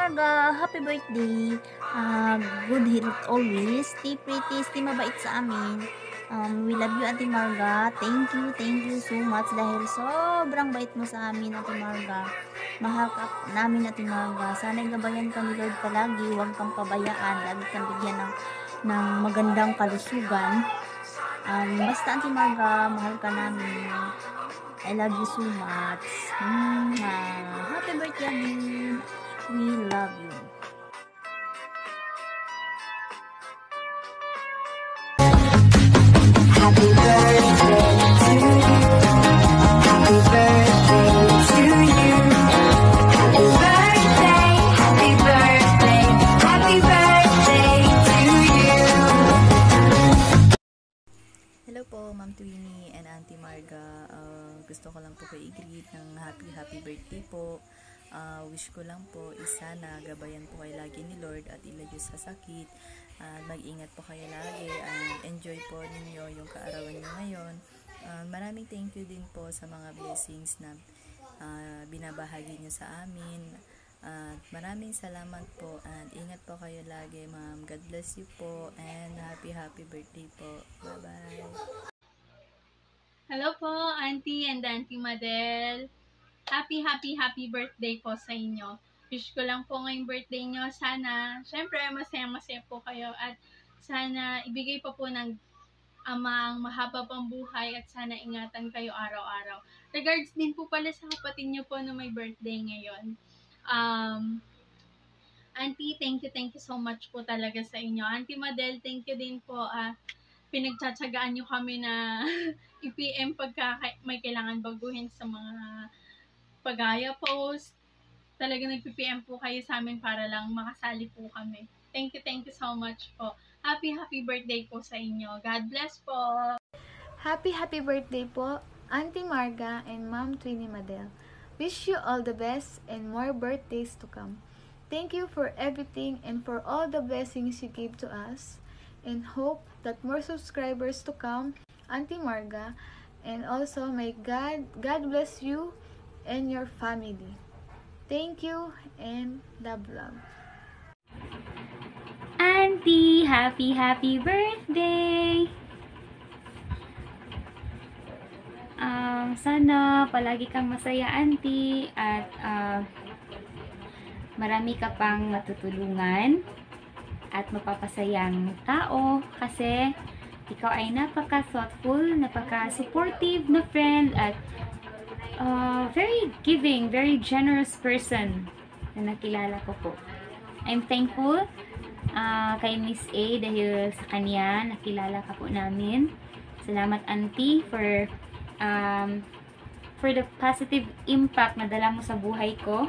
Marga, happy birthday. Good health always. Stay pretty, stay mabait sa amin. We love you, Ate Marga. Thank you so much dahil sobrang bait mo sa amin, Ate Marga. Mahal ka namin, Ate Marga. Sana'y gabayan ka ni Lord palagi. Huwag kang pabayaan. Lagi kang bigyan ng magandang kalusugan. Basta, Ate Marga, mahal ka namin. I love you so much. Happy birthday again. We love you. Happy birthday to you. Happy birthday to you. Happy birthday, happy birthday, happy birthday to you. Hello po, Ma'am Twinnie and Auntie Marga. Gusto ko lang po kayo i-greet ng happy birthday po. Wish ko lang po sana gabayan po kayo lagi ni Lord at ilayo sa sakit. Mag-ingat po kayo lagi and enjoy po ninyo yung kaarawan nyo ngayon. Maraming thank you din po sa mga blessings na binabahagi nyo sa amin. Maraming salamat po and ingat po kayo lagi, ma'am. God bless you po and happy birthday po. Bye bye. Hello po, Auntie and Auntie Madel. Happy birthday po sa inyo. Wish ko lang po ngayong birthday nyo. Sana, syempre, masaya po kayo at sana ibigay pa po ng amang mahaba pang buhay at sana ingatan kayo araw-araw. Regards din po pala sa kapatid nyo po na may birthday ngayon. Auntie, thank you so much po talaga sa inyo. Auntie Madel, thank you din po. Pinagtsatsagaan nyo kami na i-PM pagka may kailangan baguhin sa mga pagaya post. Talaga nag-PM po kayo sa amin para lang makasali po kami. Thank you so much po. Happy birthday po sa inyo. God bless po. Happy birthday po, Auntie Marga and Ma'am Twinnie Madel. Wish you all the best and more birthdays to come. Thank you for everything and for all the blessings you gave to us, and hope that more subscribers to come, Auntie Marga, and also may God bless you and your family. Thank you and love. Auntie, happy birthday! Sana palagi kang masaya, Auntie, at marami ka pang matutulungan at mapapasayang tao kasi ikaw ay napaka-thoughtful, napaka-supportive na friend at very giving, very generous person na nakilala ko po. I'm thankful kay Miss A dahil sa kanya nakilala ka po namin. Salamat, Auntie, for the positive impact na dala mo sa buhay ko.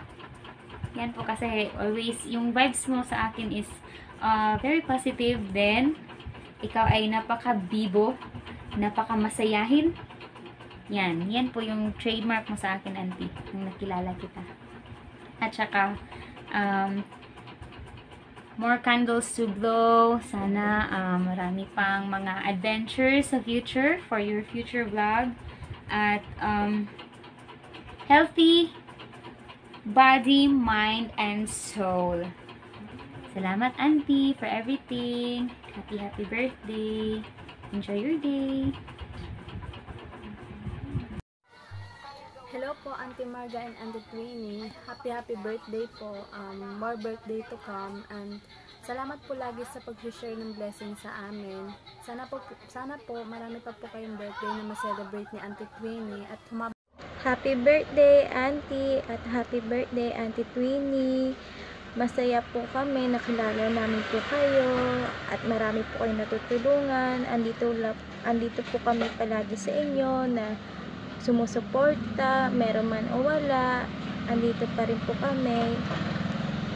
Yan po kasi always yung vibes mo sa akin is very positive. Then ikaw ay napaka-bibo, napaka-masayahin. Yan po yung trademark mo sa akin, Auntie, nung nakilala kita. At saka more candles to blow. Sana marami pang mga adventures sa future for your future vlog. At healthy body, mind, and soul. Salamat, Auntie, for everything. Happy birthday. Enjoy your day. Hello po, Auntie Marga and Auntie Twinnie. Happy birthday po. More birthday to come. And salamat po lagi sa pag-share ng blessing sa amin. Sana po marami pa po kayong birthday na ma-celebrate ni Auntie Twinnie at Happy birthday, Auntie, at happy birthday, Auntie Twinnie. Masaya po kami, nakilala namin po kayo at marami po kayong natutulungan. Andito po kami palagi sa inyo na sumusuporta, meron man o wala, andito pa rin po kami.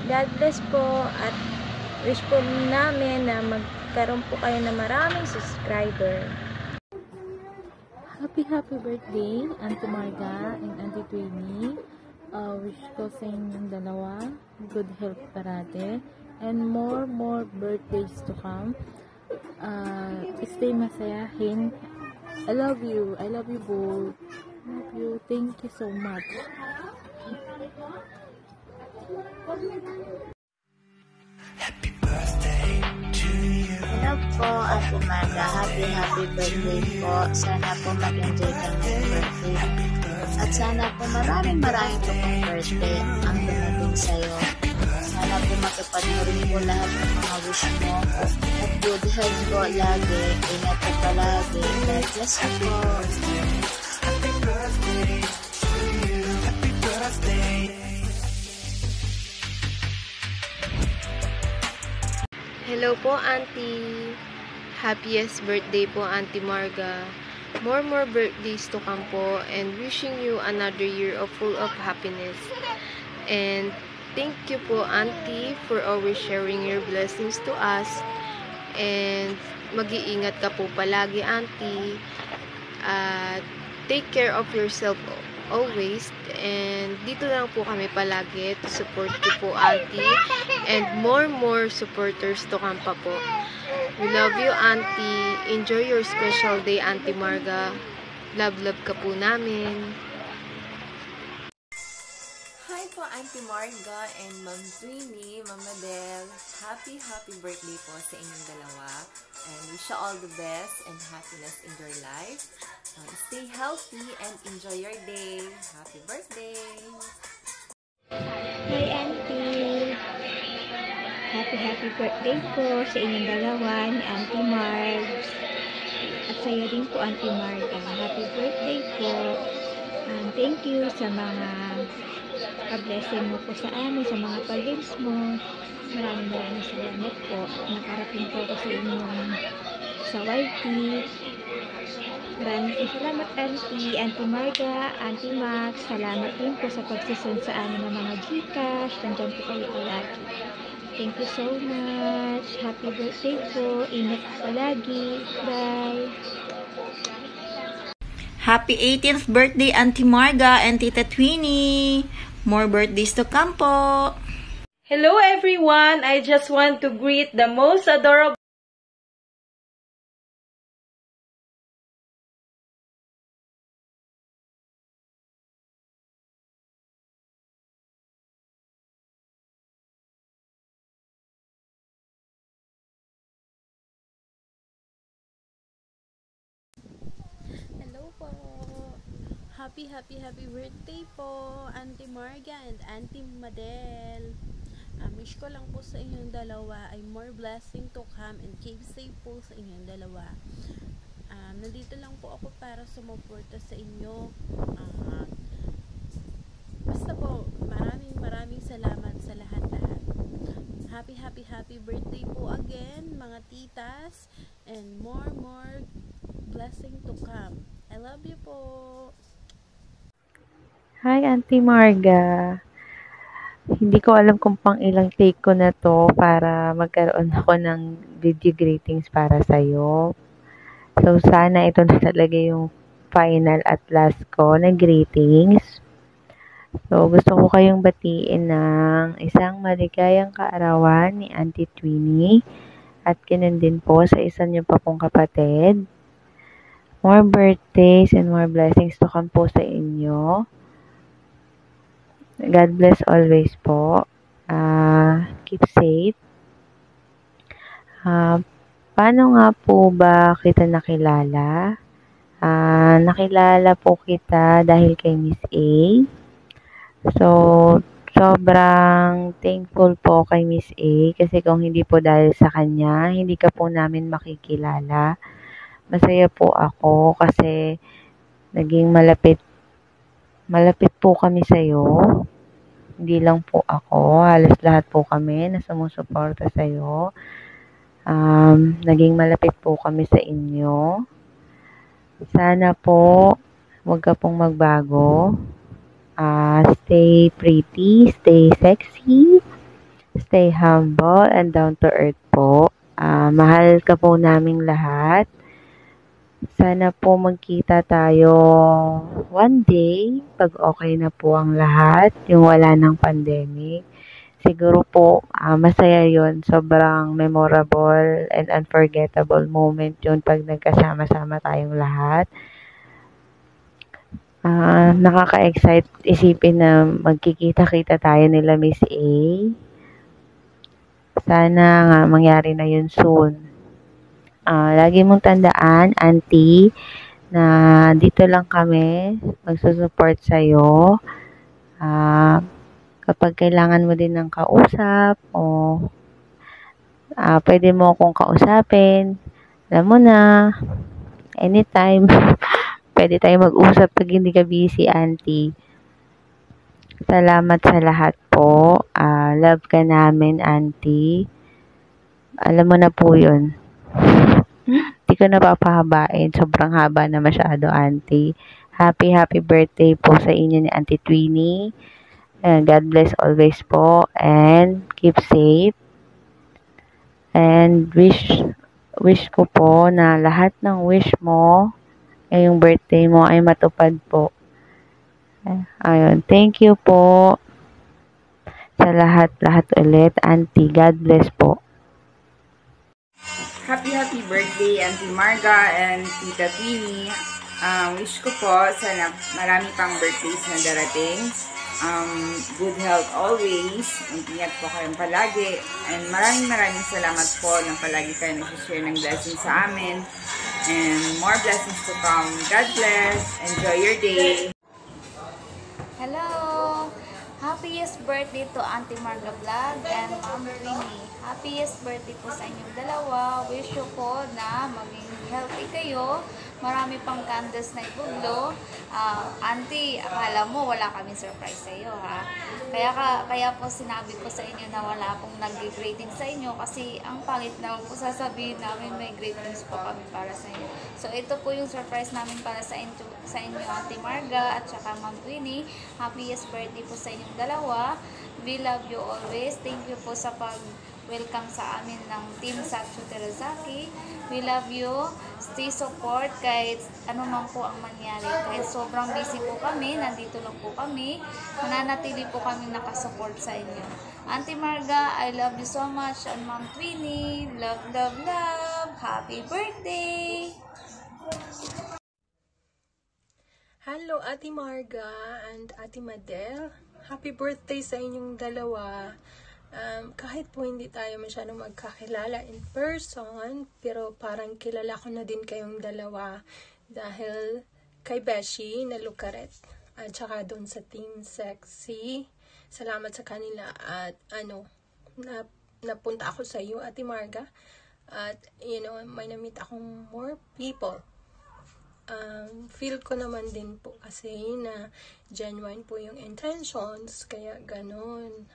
God bless po at wish po namin na magkaroon po kayo ng maraming subscriber. Happy birthday, Auntie Marga and Auntie Twinnie. Wish ko sa inyong dalawa good health parate and more birthdays to come. Stay masayahin. I love you both. Love you. Thank you so much. Hello po, Ate Marga. Happy birthday po. Sana po mag-enjoy ka ng birthday. At sana po maraming po pong birthday ang dumating sa'yo. Sana po matupad mo rin po lahat ng mga wish mo. At good health po lagi. Ingat po palagi. God bless you po. Hello po, Auntie. Happiest birthday po, Auntie Marga. More birthdays to come po, and wishing you another year of full of happiness. And thank you po, Auntie, for always sharing your blessings to us. And mag-iingat ka po palagi, Auntie. Take care of yourself always. And dito lang po kami palagi to support you po, Auntie. And more supporters to come pa po. We love you, Auntie. Enjoy your special day, Auntie Marga. Love ka po namin. Hi po, Auntie Marga and Ma'am Twinnie, Mama Del. Happy birthday po sa inyong dalawa. And wish you all the best and happiness in your life. Stay healthy and enjoy your day. Happy birthday! Hi, Auntie! Happy birthday po sa inyong dalawa ni Auntie Margs. At sa'yo din po, Auntie Marga. Happy birthday po. Thank you sa mga pa-blessing mo po sa amin, sa mga pa-lives mo. Maraming salamat po. Nakarating po ako sa inyong sa YT. Maraming salamat, Auntie Marga, Auntie Max. Salamat din po sa pagsisend sa amin ng mga Gcash. Nandiyan po kayo palagi. Thank you so much. Happy birthday po. Ingat po palagi. Bye. Happy 18th birthday, Auntie Marga and Tita Twinnie. More birthdays to come po. Hello everyone. I just want to greet the most adorable Happy birthday po, Auntie Marga and Auntie Madel. Wish ko lang po sa inyong dalawa ay more blessing to come and keep safe po sa inyong dalawa. Nandito lang po ako para sumuporta sa inyo. Basta po, maraming salamat sa lahat-lahat. Happy birthday po again, mga titas, and more blessing to come. I love you po. Hi, Auntie Marga. Hindi ko alam kung pang ilang take ko na to para magkaroon ako ng video greetings para sa'yo. So, sana ito na talaga yung final at last ko na greetings. So, gusto ko kayong batiin ng isang maligayang kaarawan ni Auntie Twinnie at ganun din po sa isa niyo pa pong kapatid. More birthdays and more blessings to come po sa inyo. God bless always po. Keep safe. Paano nga po ba kita nakilala? Nakilala po kita dahil kay Miss A. So, sobrang thankful po kay Miss A kasi kung hindi po dahil sa kanya, hindi ka po namin makikilala. Masaya po ako kasi naging malapit po kami sa'yo. Hindi lang po ako, halos lahat po kami na sumusuporta sa'yo. Naging malapit po kami sa inyo. Sana po, huwag ka pong magbago. Stay pretty, stay sexy, stay humble, and down to earth po. Mahal ka po naming lahat. Sana po magkita tayo one day, pag okay na po ang lahat, yung wala ng pandemic. Siguro po, masaya yun. Sobrang memorable and unforgettable moment yun pag nagkasama-sama tayong lahat. Nakaka-excite isipin na magkikita-kita tayo nila Miss A. Sana nga mangyari na yun soon. Lagi mong tandaan, Auntie, na dito lang kami magsusupport sa'yo. Kapag kailangan mo din ng kausap o pwede mo akong kausapin, alam mo na, anytime, pwede tayo mag-usap pag hindi ka busy, Auntie. Salamat sa lahat po. Love ka namin, Auntie. Alam mo na po yun. Hindi ko napapahabain. Sobrang haba na masyado, Auntie. Happy birthday po sa inyo ni Auntie Tweenie. God bless always po. And keep safe. And wish ko po na lahat ng wish mo ngayong birthday mo ay matupad po. Ayun. Thank you po sa lahat ulit, Auntie. God bless po. Happy birthday, Auntie Marga and Tita Tweenie. Wish ko po sana marami pang birthdays na darating. Good health always. Ingat po kayong palagi. And maraming salamat po na palagi kayo nag-share ng blessings sa amin. And more blessings to come. God bless. Enjoy your day. Hello! Happiest birthday to Auntie Marga Vlog and Ma'am Tweenie. Happiest birthday po sa inyong dalawa. Wish ko po na maging healthy kayo. Marami pang candles na ibuglo. Auntie, akala mo wala kaming surprise sa iyo, ha? Kaya po sinabi ko sa inyo na wala pong nag-greeting sa inyo kasi ang pangit na po sasabihin namin may greetings po kami para sa inyo. So ito po yung surprise namin para sa inyo Auntie Marga at saka Ma'am Tweenie. Happiest birthday po sa inyong dalawa. We love you always. Thank you po sa pag-welcome sa amin ng Team Satcho Terrazaki. We love you. Stay support kahit ano man po ang mangyari. Kahit sobrang busy po kami, nandito lang po kami. Mananatili po kami nakasupport sa inyo. Auntie Marga, I love you so much. And Ma'am Tweenie, love, love, love. Happy birthday! Hello, Ate Marga and Ate Madel. Happy birthday sa inyong dalawa. Kahit po hindi tayo masyadong magkakilala in person, pero parang kilala ko na din kayong dalawa dahil kay Beshi na Lucaret at saka doon sa Team Sexy. Salamat sa kanila at napunta ako sa iyo, Ate Marga, at may na-meet akong more people. Feel ko naman din po kasi na genuine po yung intentions, kaya ganon.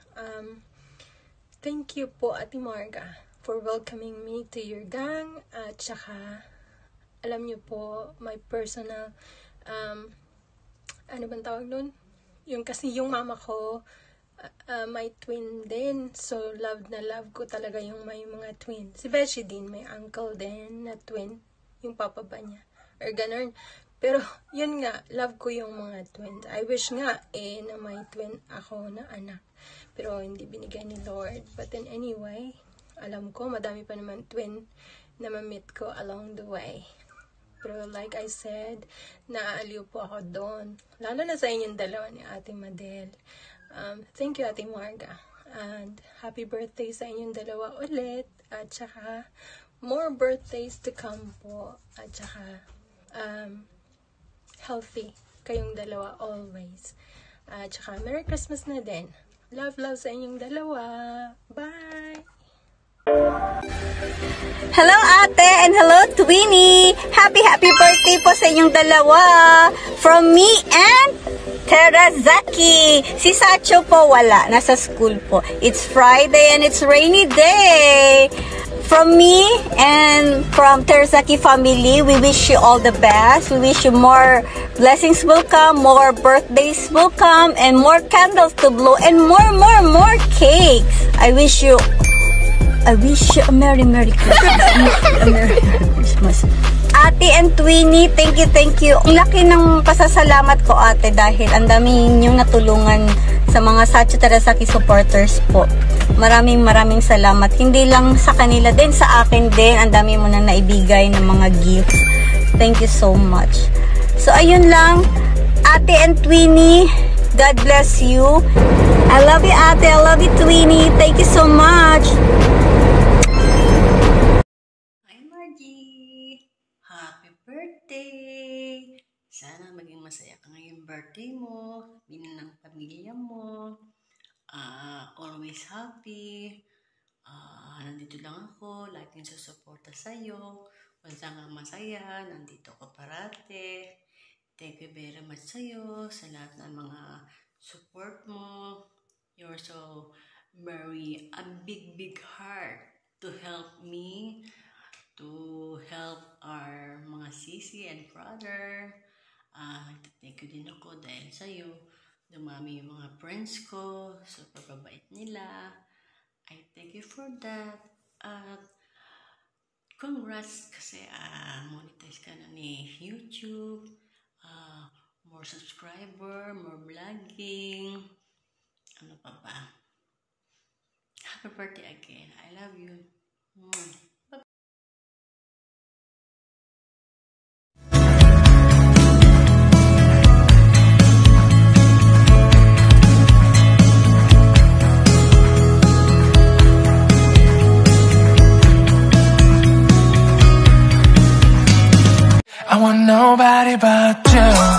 Thank you po, Ate Marga, for welcoming me to your gang. At saka, alam niyo po, my personal, ano bang tawag nun? Kasi yung mama ko, may twin din. So, love na love ko talaga yung may mga twin. Si Beshi din, may uncle din na twin. Yung papa ba niya? Or ganun. Pero, yun nga, love ko yung mga twins. I wish nga, na may twin ako na anak. Pero hindi binigay ni Lord. But then anyway, alam ko madami pa naman twin na ma-meet ko along the way. Pero like I said, naaaliw po ako doon. Lalo na sa inyong dalawa ni Ate Madel. Thank you, Ate Marga. And happy birthday sa inyong dalawa ulit. At saka, more birthdays to come po. At saka, healthy kayong dalawa always. At saka, Merry Christmas na din. Love sa inyong dalawa. Bye! Hello, Ate, and hello, Tweenie! Happy birthday po sa inyong dalawa! From me and Terrazaki! Si Satcho po wala, nasa school po. It's Friday and it's rainy day! From me and from Terrazaki family, we wish you all the best. We wish you more blessings will come, more birthdays will come, and more candles to blow, and more cakes. I wish you a Merry Christmas. A Merry Christmas. Ate and Tweenie, thank you. Ang laki ng pasasalamat ko, Ate, dahil ang dami ninyong natulungan sa mga Satcho Terrazaki supporters po. Maraming salamat. Hindi lang sa kanila din, sa akin din. Ang dami mo nang naibigay ng mga gifts. Thank you so much. So, ayun lang. Ate and Twinnie, God bless you. I love you, Ate. I love you, Twinnie. Thank you so much. Hi, Margie. Happy birthday. Sana maging masaya ka ngayong birthday mo. Bilang ng pamilya mo. Always happy. Nandito lang ako. Laging susuporta sa'yo. Kung saan ka masaya, nandito ko parate. Thank you very much sa'yo sa lahat ng mga support mo. You're so very a big heart to help me, to help our mga sisi and brother. Thank you din ako dahil sa'yo. Dumami yung mga friends ko, super babait nila. I thank you for that. Congrats kasi monetize ka na ni YouTube. More subscriber, more vlogging. Ano pa ba? Happy birthday again. I love you. Bye. I want nobody but you.